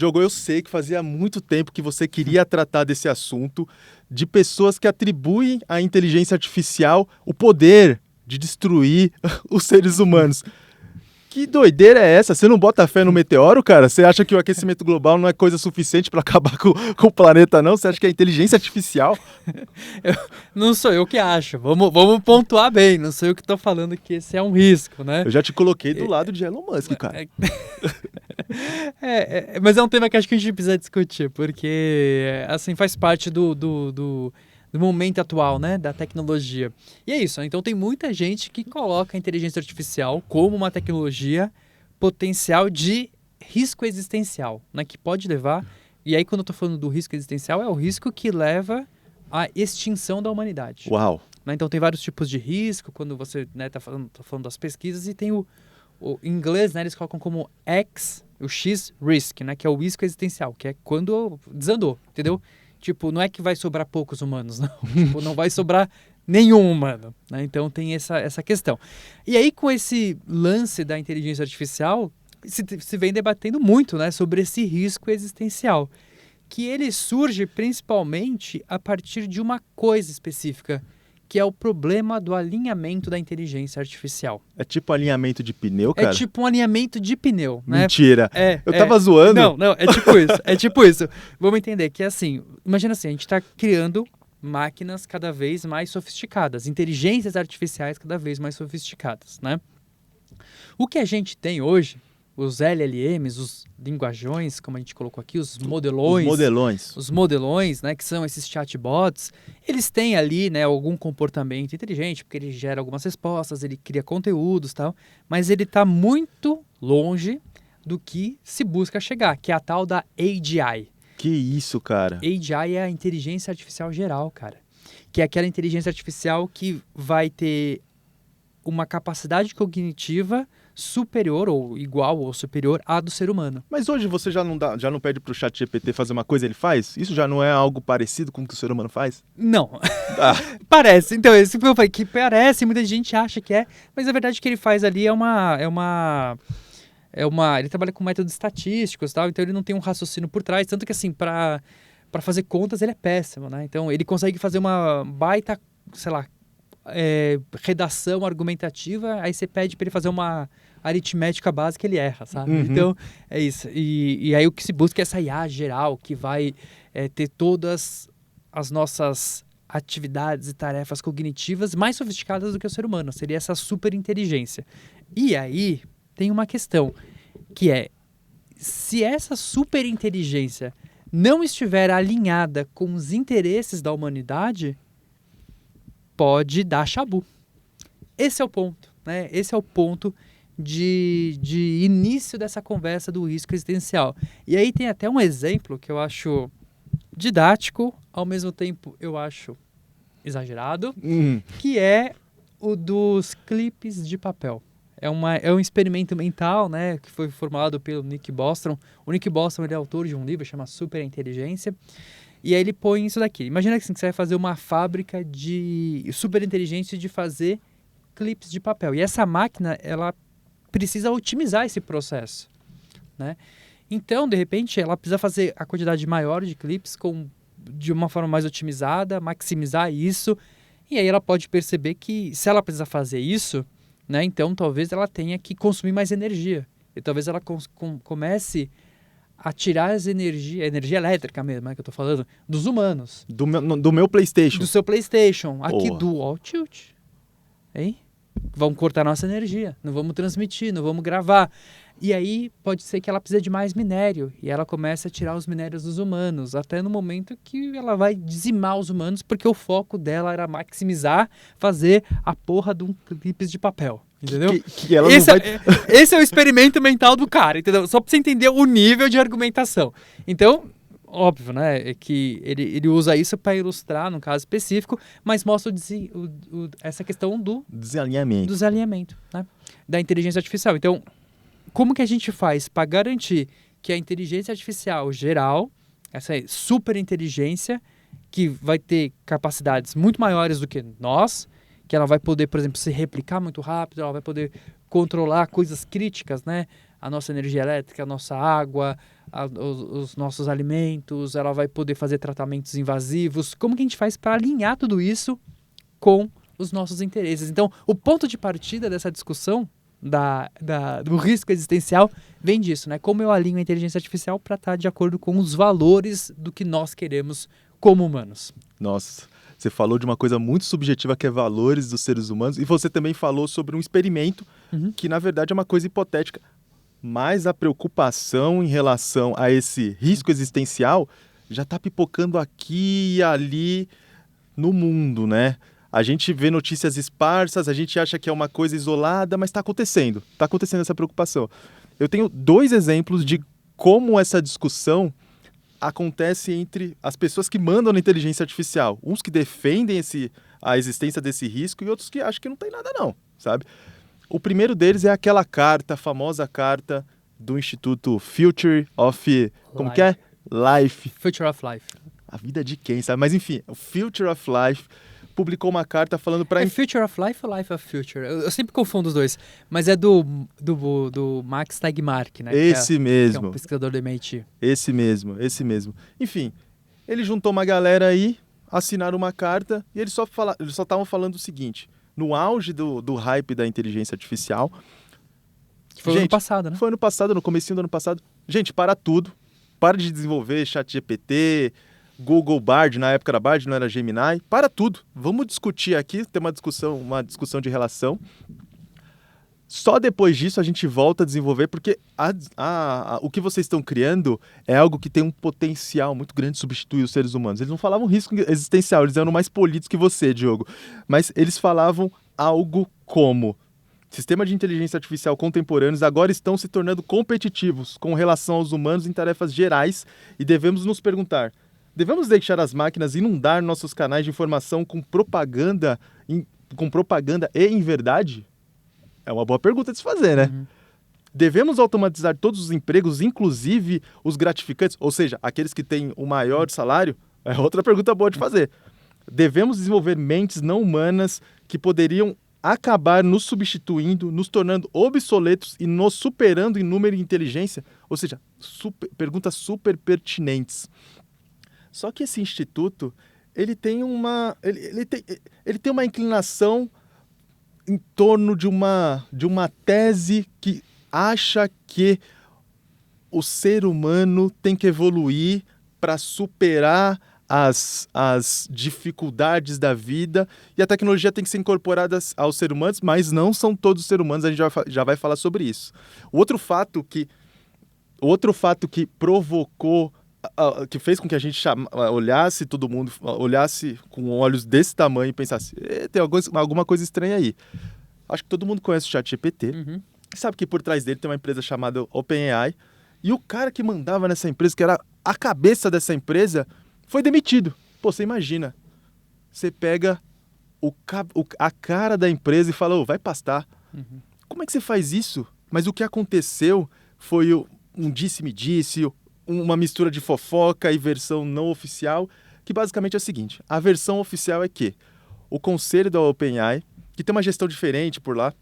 Diogo, eu sei que fazia muito tempo que você queria tratar desse assunto, de pessoas que atribuem à inteligência artificial o poder de destruir os seres humanos. Que doideira é essa? Você não bota fé no meteoro, cara? Você acha que o aquecimento global não é coisa suficiente para acabar com o planeta, não? Você acha que é inteligência artificial? Não sou eu que acho. Vamos pontuar bem. Não sou eu que estou falando que esse é um risco, né? Eu já te coloquei do lado de Elon Musk, cara. Mas é um tema que acho que a gente precisa discutir, porque assim faz parte do momento atual, né, da tecnologia. E é isso, então tem muita gente que coloca a inteligência artificial como uma tecnologia potencial de risco existencial, né, que pode levar, e aí quando eu tô falando do risco existencial, é o risco que leva à extinção da humanidade. Uau! Né, então tem vários tipos de risco, quando você, né, tá falando das pesquisas, e tem em inglês, né, eles colocam como o X risk, né, que é o risco existencial, que é quando desandou, entendeu? Tipo, não é que vai sobrar poucos humanos, não. Tipo, não vai sobrar nenhum humano, né? Então tem essa questão. E aí, com esse lance da inteligência artificial, se vem debatendo muito, né, sobre esse risco existencial, que ele surge principalmente a partir de uma coisa específica, que é o problema do alinhamento da inteligência artificial. É tipo alinhamento de pneu, cara? É tipo um alinhamento de pneu, né? Mentira. Eu tava zoando. Não, é tipo isso. É tipo isso. Vamos entender que assim, imagina assim, a gente está criando máquinas cada vez mais sofisticadas, inteligências artificiais cada vez mais sofisticadas, né? O que a gente tem hoje, os LLMs, os linguajões, como a gente colocou aqui, os modelões. Os modelões, né, que são esses chatbots, eles têm ali, né, algum comportamento inteligente, porque ele gera algumas respostas, ele cria conteúdos e tal, mas ele está muito longe do que se busca chegar, que é a tal da AGI. Que isso, cara? AGI é a inteligência artificial geral, cara. Que é aquela inteligência artificial que vai ter uma capacidade cognitiva superior ou igual ou superior à do ser humano. Mas hoje você já não pede pro ChatGPT fazer uma coisa e ele faz? Isso já não é algo parecido com o que o ser humano faz? Não. Parece. Então, esse que eu falei que parece, muita gente acha que é, mas a verdade que ele faz ali ele trabalha com métodos estatísticos e tal, então ele não tem um raciocínio por trás, tanto que assim, para fazer contas ele é péssimo, né? Então ele consegue fazer uma baita, sei lá, redação argumentativa, aí você pede para ele fazer uma aritmética básica, ele erra, sabe? Uhum. Então, é isso. E aí o que se busca é essa IA geral, que vai ter todas as nossas atividades e tarefas cognitivas mais sofisticadas do que o ser humano. Seria essa super inteligência. E aí tem uma questão, que é, se essa super inteligência não estiver alinhada com os interesses da humanidade, pode dar chabu. Esse é o ponto, né? Esse é o ponto de início dessa conversa do risco existencial. E aí tem até um exemplo que eu acho didático, ao mesmo tempo eu acho exagerado, que é o dos clipes de papel. É um experimento mental, né, que foi formulado pelo Nick Bostrom. O Nick Bostrom ele é autor de um livro chamado Superinteligência. E aí ele põe isso daqui. Imagina assim, que você vai fazer uma fábrica de superinteligência de fazer clipes de papel. E essa máquina, ela precisa otimizar esse processo, né? Então, de repente, ela precisa fazer a quantidade maior de clipes de uma forma mais otimizada, maximizar isso. E aí ela pode perceber que se ela precisa fazer isso, né, então talvez ela tenha que consumir mais energia. E talvez ela comece a tirar a energia elétrica mesmo, né, que eu tô falando, dos humanos. Do meu PlayStation. Do seu PlayStation. Aqui Boa. do All Tilt. Hein? Vamos cortar nossa energia. Não vamos transmitir, não vamos gravar. E aí pode ser que ela precise de mais minério. E ela começa a tirar os minérios dos humanos. Até no momento que ela vai dizimar os humanos, porque o foco dela era maximizar, fazer a porra de um clipes de papel. Entendeu? Que ela Esse é o experimento mental do cara, entendeu? Só pra você entender o nível de argumentação. Então, óbvio, né? É que ele usa isso para ilustrar, num caso específico, mas mostra essa questão do desalinhamento, né? Da inteligência artificial. Então, como que a gente faz para garantir que a inteligência artificial geral, essa super inteligência, que vai ter capacidades muito maiores do que nós, que ela vai poder, por exemplo, se replicar muito rápido, ela vai poder controlar coisas críticas, né? a nossa energia elétrica, a nossa água, os nossos alimentos, ela vai poder fazer tratamentos invasivos. Como que a gente faz para alinhar tudo isso com os nossos interesses? Então, o ponto de partida dessa discussão do risco existencial vem disso, né? Como eu alinho a inteligência artificial para estar de acordo com os valores do que nós queremos como humanos. Nossa, você falou de uma coisa muito subjetiva que é valores dos seres humanos e você também falou sobre um experimento que na verdade é uma coisa hipotética, mas a preocupação em relação a esse risco existencial já está pipocando aqui e ali no mundo, né? A gente vê notícias esparsas, a gente acha que é uma coisa isolada, mas está acontecendo essa preocupação. Eu tenho 2 exemplos de como essa discussão acontece entre as pessoas que mandam na inteligência artificial. Uns que defendem a existência desse risco e outros que acham que não tem nada não, sabe? O primeiro deles é aquela carta, a famosa carta do Instituto Future of... Como que é? Life. Future of Life. A vida de quem, sabe? Mas enfim, o Future of Life publicou uma carta falando para... É Future of Life ou Life of Future? Eu sempre confundo os dois. Mas é do Max Tegmark, né? Esse mesmo. Que é um pesquisador do MIT. Esse mesmo. Enfim, ele juntou uma galera aí, assinaram uma carta e eles só estavam falando o seguinte: no auge do hype da inteligência artificial... Que foi ano passado, né? Foi ano passado, no comecinho do ano passado. Gente, para tudo. Para de desenvolver ChatGPT, Google Bard, na época era Bard, não era Gemini. Para tudo. Vamos discutir aqui, ter uma discussão de relação. Só depois disso a gente volta a desenvolver, porque o que vocês estão criando é algo que tem um potencial muito grande de substituir os seres humanos. Eles não falavam risco existencial, eles eram mais polidos que você, Diogo. Mas eles falavam algo como: sistemas de inteligência artificial contemporâneos agora estão se tornando competitivos com relação aos humanos em tarefas gerais e devemos nos perguntar: devemos deixar as máquinas inundar nossos canais de informação com propaganda e em verdade? É uma boa pergunta de se fazer, né? Uhum. Devemos automatizar todos os empregos, inclusive os gratificantes, ou seja, aqueles que têm o maior salário? É outra pergunta boa de fazer. Devemos desenvolver mentes não humanas que poderiam acabar nos substituindo, nos tornando obsoletos e nos superando em número e inteligência? Ou seja, perguntas super pertinentes. Só que esse instituto, ele tem uma inclinação em torno de uma tese que acha que o ser humano tem que evoluir para superar as dificuldades da vida e a tecnologia tem que ser incorporada aos seres humanos, mas não são todos os seres humanos, a gente já vai falar sobre isso. Outro fato que provocou, que fez com que a gente olhasse todo mundo, olhasse com olhos desse tamanho e pensasse: tem alguma coisa estranha aí. Acho que todo mundo conhece o ChatGPT. Uhum. Sabe que por trás dele tem uma empresa chamada OpenAI. E o cara que mandava nessa empresa, que era a cabeça dessa empresa, foi demitido. Pô, você imagina. Você pega a cara da empresa e fala: vai pastar. Uhum. Como é que você faz isso? Mas o que aconteceu foi um disse-me-disse, uma mistura de fofoca e versão não oficial, que basicamente é o seguinte: a versão oficial é que o conselho da OpenAI, que tem uma gestão diferente por lá,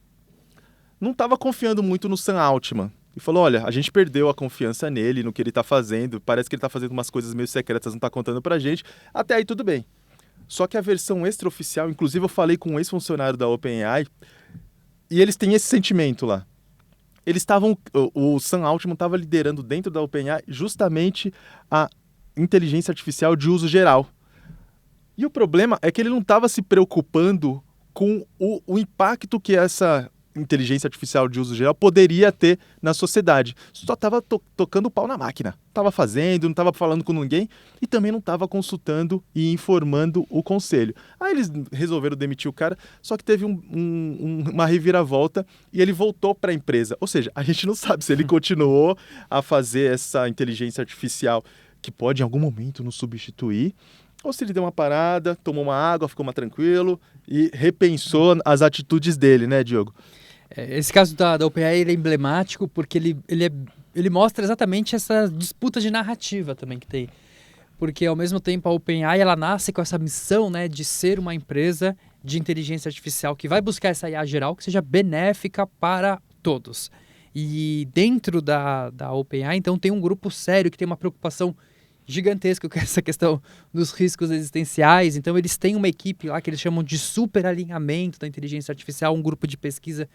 não estava confiando muito no Sam Altman. E falou: olha, a gente perdeu a confiança nele, no que ele está fazendo, parece que ele está fazendo umas coisas meio secretas, não está contando pra gente, até aí tudo bem. Só que a versão extraoficial, inclusive eu falei com um ex-funcionário da OpenAI, e eles têm esse sentimento lá. O Sam Altman estava liderando dentro da OpenAI justamente a inteligência artificial de uso geral. E o problema é que ele não estava se preocupando com o impacto que essa inteligência artificial de uso geral poderia ter na sociedade. Só estava tocando o pau na máquina. Estava fazendo, não estava falando com ninguém e também não estava consultando e informando o conselho. Aí eles resolveram demitir o cara, só que teve uma reviravolta e ele voltou para a empresa. Ou seja, a gente não sabe se ele continuou a fazer essa inteligência artificial que pode em algum momento nos substituir, ou se ele deu uma parada, tomou uma água, ficou mais tranquilo e repensou as atitudes dele, né, Diogo? Esse caso da OpenAI ele é emblemático porque ele mostra exatamente essa disputa de narrativa também que tem. Porque, ao mesmo tempo, a OpenAI ela nasce com essa missão, né, de ser uma empresa de inteligência artificial que vai buscar essa IA geral que seja benéfica para todos. E dentro da OpenAI, então, tem um grupo sério que tem uma preocupação gigantesca com essa questão dos riscos existenciais. Então, eles têm uma equipe lá que eles chamam de superalinhamento da inteligência artificial, um grupo de pesquisa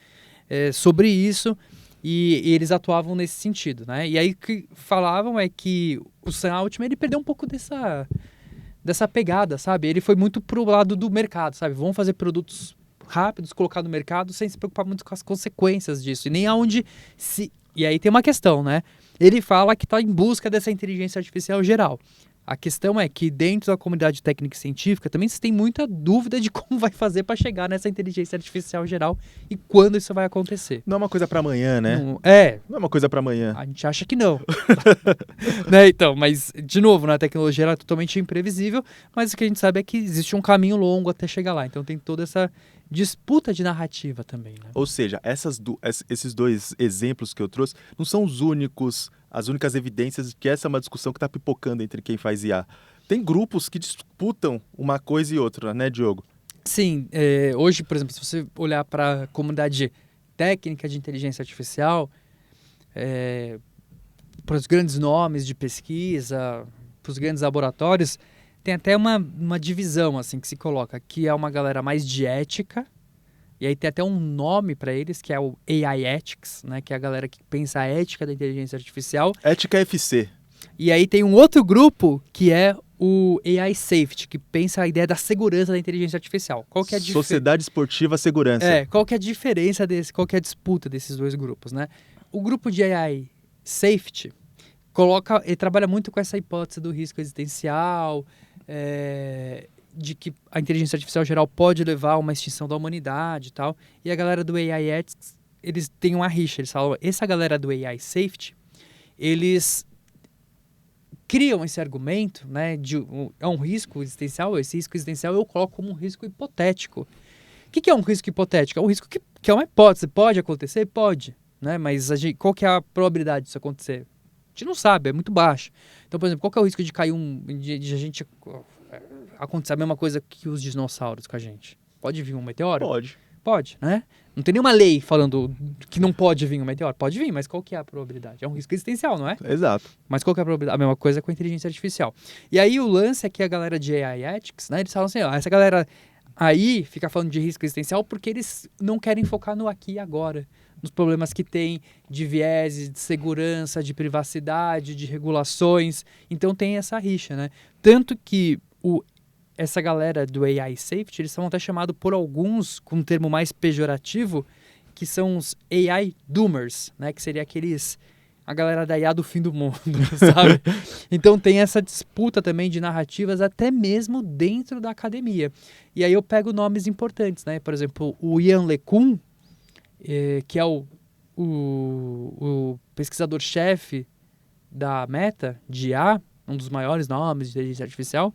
sobre isso, e eles atuavam nesse sentido, né? E aí o que falavam é que o Sam Altman, ele perdeu um pouco dessa pegada, sabe? Ele foi muito pro lado do mercado, sabe? Vamos fazer produtos rápidos, colocar no mercado sem se preocupar muito com as consequências disso, e nem aonde se... E aí tem uma questão, né? Ele fala que está em busca dessa inteligência artificial geral. A questão é que dentro da comunidade técnica e científica também se tem muita dúvida de como vai fazer para chegar nessa inteligência artificial geral e quando isso vai acontecer. Não é uma coisa para amanhã, né? Não é uma coisa para amanhã. A gente acha que não. Né? Então, mas, de novo, né, a tecnologia ela é totalmente imprevisível, mas o que a gente sabe é que existe um caminho longo até chegar lá. Então tem toda essa disputa de narrativa também, né? Ou seja, esses dois exemplos que eu trouxe não são as únicas evidências de que essa é uma discussão que está pipocando entre quem faz IA. Tem grupos que disputam uma coisa e outra, né, Diogo? Sim. Hoje, por exemplo, se você olhar para a comunidade técnica de inteligência artificial, para os grandes nomes de pesquisa, para os grandes laboratórios, tem até uma divisão assim que se coloca, que é uma galera mais de ética, e aí tem até um nome para eles, que é o AI Ethics, né, que é a galera que pensa a ética da inteligência artificial. Ética FC. E aí tem um outro grupo que é o AI Safety, que pensa a ideia da segurança da inteligência artificial. Qual que é a Sociedade Esportiva Segurança. Qual que é a diferença qual que é a disputa desses dois grupos, né? O grupo de AI Safety ele trabalha muito com essa hipótese do risco existencial, de que a inteligência artificial geral pode levar a uma extinção da humanidade e tal. E a galera do AI Ethics, eles têm uma rixa. Eles falam, essa galera do AI Safety, eles criam esse argumento, né, é um risco existencial, esse risco existencial eu coloco como um risco hipotético. O que é um risco hipotético? É um risco que é uma hipótese. Pode acontecer? Pode. Né? Mas qual que é a probabilidade disso acontecer? A gente não sabe, é muito baixo. Então, por exemplo, qual que é o risco de cair de a gente acontecer a mesma coisa que os dinossauros com a gente? Pode vir um meteoro? Pode. Pode, né? Não tem nenhuma lei falando que não pode vir um meteoro. Pode vir, mas qual que é a probabilidade? É um risco existencial, não é? Exato. Mas qual que é a probabilidade? A mesma coisa com a inteligência artificial. E aí o lance é que a galera de AI Ethics, né? Eles falam assim, ó, essa galera aí fica falando de risco existencial porque eles não querem focar no aqui e agora, nos problemas que tem de vieses, de segurança, de privacidade, de regulações. Então tem essa rixa, né? Tanto que essa galera do AI Safety, eles são até chamados por alguns, com um termo mais pejorativo, que são os AI Doomers, né? Que seria a galera da IA do fim do mundo, sabe? Então tem essa disputa também de narrativas até mesmo dentro da academia. E aí eu pego nomes importantes, né? Por exemplo, o Yann LeCun, que é o pesquisador-chefe da Meta, de IA, um dos maiores nomes de inteligência artificial,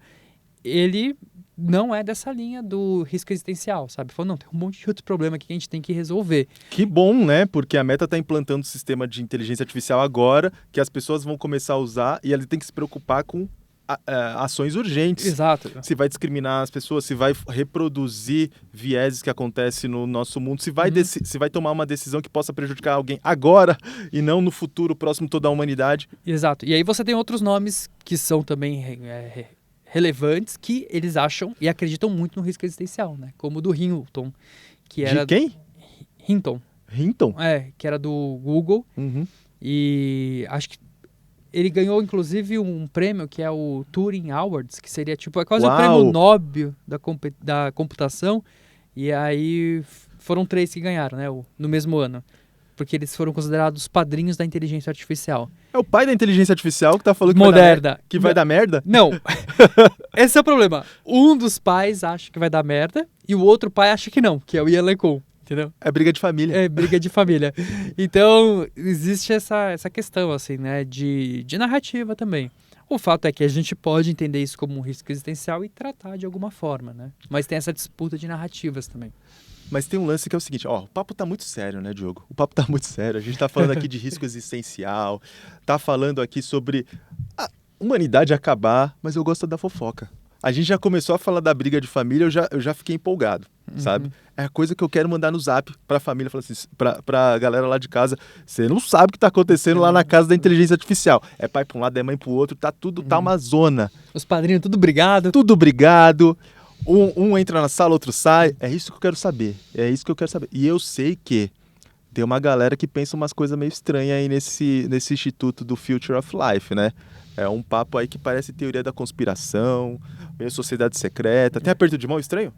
ele não é dessa linha do risco existencial, sabe? Falou, não, tem um monte de outro problema aqui que a gente tem que resolver. Que bom, né? Porque a Meta está implantando um sistema de inteligência artificial agora, que as pessoas vão começar a usar, e ela tem que se preocupar com ações urgentes. Exato. Se vai discriminar as pessoas, se vai reproduzir vieses que acontecem no nosso mundo, se vai tomar uma decisão que possa prejudicar alguém agora e não no futuro próximo toda a humanidade. Exato. E aí você tem outros nomes que são também relevantes, que eles acham e acreditam muito no risco existencial, né? Como o do Hinton, que era... De quem? Hinton. Hinton? Que era do Google. Uhum. E acho que ele ganhou, inclusive, um prêmio que é o Turing Awards, que seria tipo quase o prêmio Nobel da computação. E aí foram 3 que ganharam, né? No mesmo ano. Porque eles foram considerados padrinhos da inteligência artificial. É o pai da inteligência artificial que tá falando que vai dar merda? Não. Esse é o problema. Um dos pais acha que vai dar merda e o outro pai acha que não, que é o Yann LeCun. Entendeu? É briga de família. É briga de família. Então, existe essa questão, assim, né, de narrativa também. O fato é que a gente pode entender isso como um risco existencial e tratar de alguma forma, né? Mas tem essa disputa de narrativas também. Mas tem um lance que é o seguinte, o papo tá muito sério, né, Diogo? O papo tá muito sério. A gente tá falando aqui de risco existencial, tá falando aqui sobre a humanidade acabar, mas eu gosto da fofoca. A gente já começou a falar da briga de família, eu já fiquei empolgado, sabe? É a coisa que eu quero mandar no zap pra família, falar assim, pra galera lá de casa. Você não sabe o que tá acontecendo lá na casa da inteligência artificial. É pai pra um lado, é mãe pro outro, tá tudo, tá uma zona. Os padrinhos tudo brigado. Tudo brigado. Um entra na sala, outro sai. É isso que eu quero saber. É isso que eu quero saber. E eu sei que tem uma galera que pensa umas coisas meio estranhas aí nesse instituto do Future of Life, né? É um papo aí que parece teoria da conspiração, meio sociedade secreta. Tem aperto de mão estranho?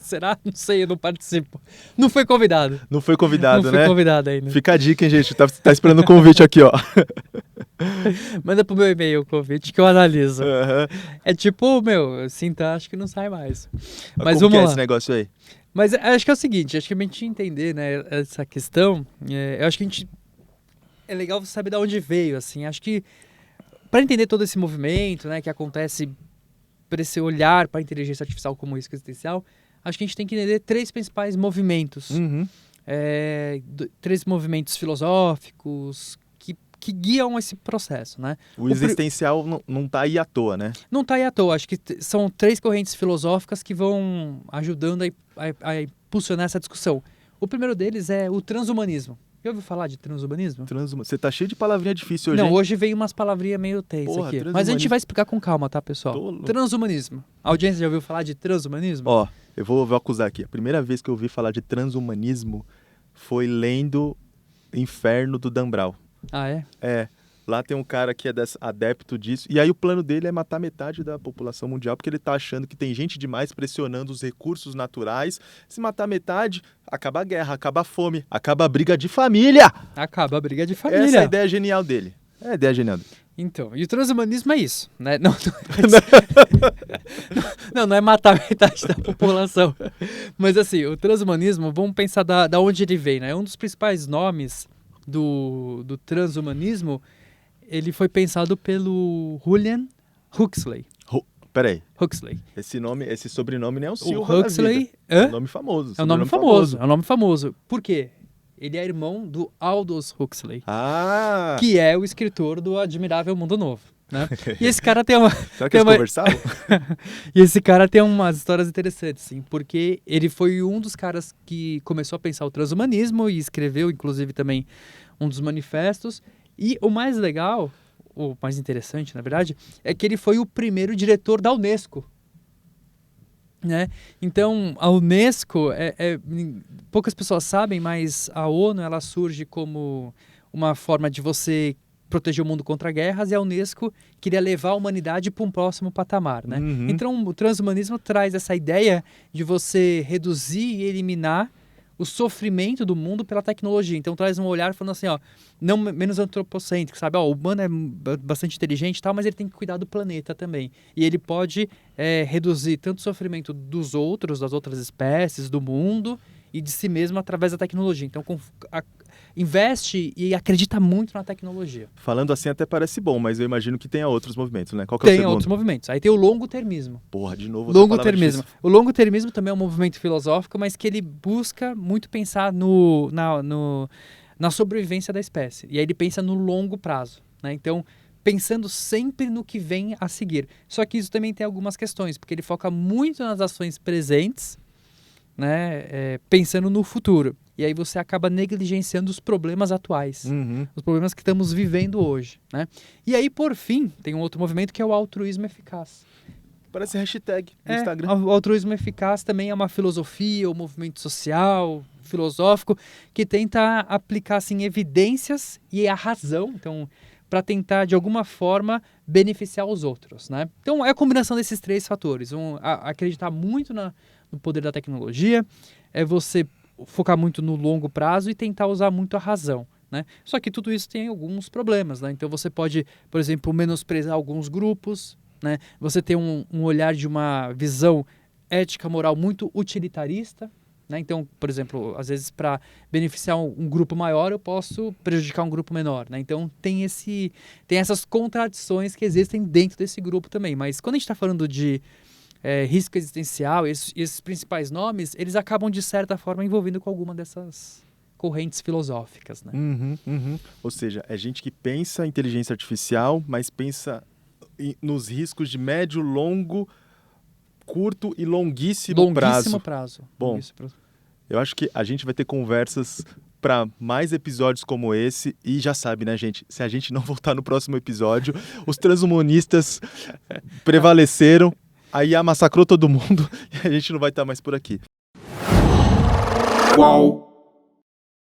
Será? Não sei, eu não participo. Não foi convidado. Não foi convidado, Não né? fui convidado ainda. Fica a dica, hein, gente? Tá esperando o convite aqui, ó. Manda pro meu e-mail o convite que eu analiso. Uhum. É tipo, meu, sinta, acho que não sai mais. Mas Como vamos que é lá. esse negócio aí? Mas acho que é o seguinte, acho que a gente entender, né, essa questão, eu acho que é legal você saber de onde veio, assim, acho que para entender todo esse movimento, né, que acontece por esse olhar para a inteligência artificial como risco existencial, acho que a gente tem que entender três principais movimentos, três movimentos filosóficos que guiam esse processo, né? O existencial não tá aí à toa, né? Não está aí à toa. Acho que são três correntes filosóficas que vão ajudando a impulsionar essa discussão. O primeiro deles é o transhumanismo. Já ouviu falar de transhumanismo? Você tá cheio de palavrinha difícil hoje, Não, hein? hoje veio umas palavrinhas meio tensas aqui. Mas a gente vai explicar com calma, tá, pessoal? Transhumanismo. A audiência já ouviu falar de transhumanismo? Ó, eu vou acusar aqui. A primeira vez que eu ouvi falar de transhumanismo foi lendo Inferno do Dan Brown. Ah, é? É. Lá tem um cara que é adepto disso. E aí o plano dele é matar metade da população mundial, porque ele tá achando que tem gente demais pressionando os recursos naturais. Se matar metade, acaba a guerra, acaba a fome, acaba a briga de família. Acaba a briga de família. Essa é a ideia genial dele. É a ideia genial dele. Então, e o transhumanismo é isso, né? Não é matar metade da população. Mas assim, o transhumanismo, vamos pensar da onde ele vem, né? Um dos principais nomes do transhumanismo, ele foi pensado pelo Julian Huxley. Peraí. Huxley. Esse sobrenome nem é o Silva O Huxley é um nome famoso. É um nome famoso. É um nome famoso. Por quê? Ele é irmão do Aldous Huxley. Ah! Que é o escritor do Admirável Mundo Novo. Né? E esse cara tem uma... Será que eles conversavam? E esse cara tem umas histórias interessantes, sim. Porque ele foi um dos caras que começou a pensar o transhumanismo e escreveu, inclusive, também um dos manifestos. E o mais legal, o mais interessante, na verdade, é que ele foi o primeiro diretor da Unesco. Né? Então, a Unesco, poucas pessoas sabem, mas a ONU ela surge como uma forma de você proteger o mundo contra guerras, e a Unesco queria levar a humanidade para um próximo patamar. Né? Uhum. Então, o transhumanismo traz essa ideia de você reduzir e eliminar o sofrimento do mundo pela tecnologia. Então traz um olhar falando assim, ó, não menos antropocêntrico, sabe? Ó, o humano é bastante inteligente e tal, mas ele tem que cuidar do planeta também. E ele pode reduzir tanto o sofrimento dos outros, das outras espécies, do mundo e de si mesmo através da tecnologia. Então investe e acredita muito na tecnologia. Falando assim até parece bom, mas eu imagino que tenha outros movimentos, né? Qual que é o segundo? Tem outros movimentos. Aí tem o longo-termismo. Porra, de novo. Longo-termismo. O longo-termismo também é um movimento filosófico, mas que ele busca muito pensar na sobrevivência da espécie. E aí ele pensa no longo prazo, né? Então, pensando sempre no que vem a seguir. Só que isso também tem algumas questões, porque ele foca muito nas ações presentes, né? Pensando no futuro. E aí você acaba negligenciando os problemas atuais, os problemas que estamos vivendo hoje, né? E aí, por fim, tem um outro movimento que é o altruísmo eficaz. Parece hashtag no Instagram. O altruísmo eficaz também é uma filosofia, um movimento social, filosófico, que tenta aplicar assim, evidências e a razão, então, para tentar, de alguma forma, beneficiar os outros, né? Então, é a combinação desses três fatores. Acreditar muito no poder da tecnologia, é você focar muito no longo prazo e tentar usar muito a razão, né? Só que tudo isso tem alguns problemas, né? Então você pode, por exemplo, menosprezar alguns grupos, né? Você tem um olhar de uma visão ética, moral muito utilitarista, né? Então, por exemplo, às vezes para beneficiar um grupo maior eu posso prejudicar um grupo menor, né? Então tem essas contradições que existem dentro desse grupo também. Mas quando a gente está falando de risco existencial, esses principais nomes, eles acabam, de certa forma, envolvendo com alguma dessas correntes filosóficas, né? Ou seja, é gente que pensa inteligência artificial, mas pensa nos riscos de médio, longo, curto e longuíssimo prazo. Bom, Longuíssimo prazo. eu acho que a gente vai ter conversas para mais episódios como esse. E já sabe, né, gente? Se a gente não voltar no próximo episódio, os transhumanistas prevaleceram, a IA massacrou todo mundo e a gente não vai estar mais por aqui. Qual?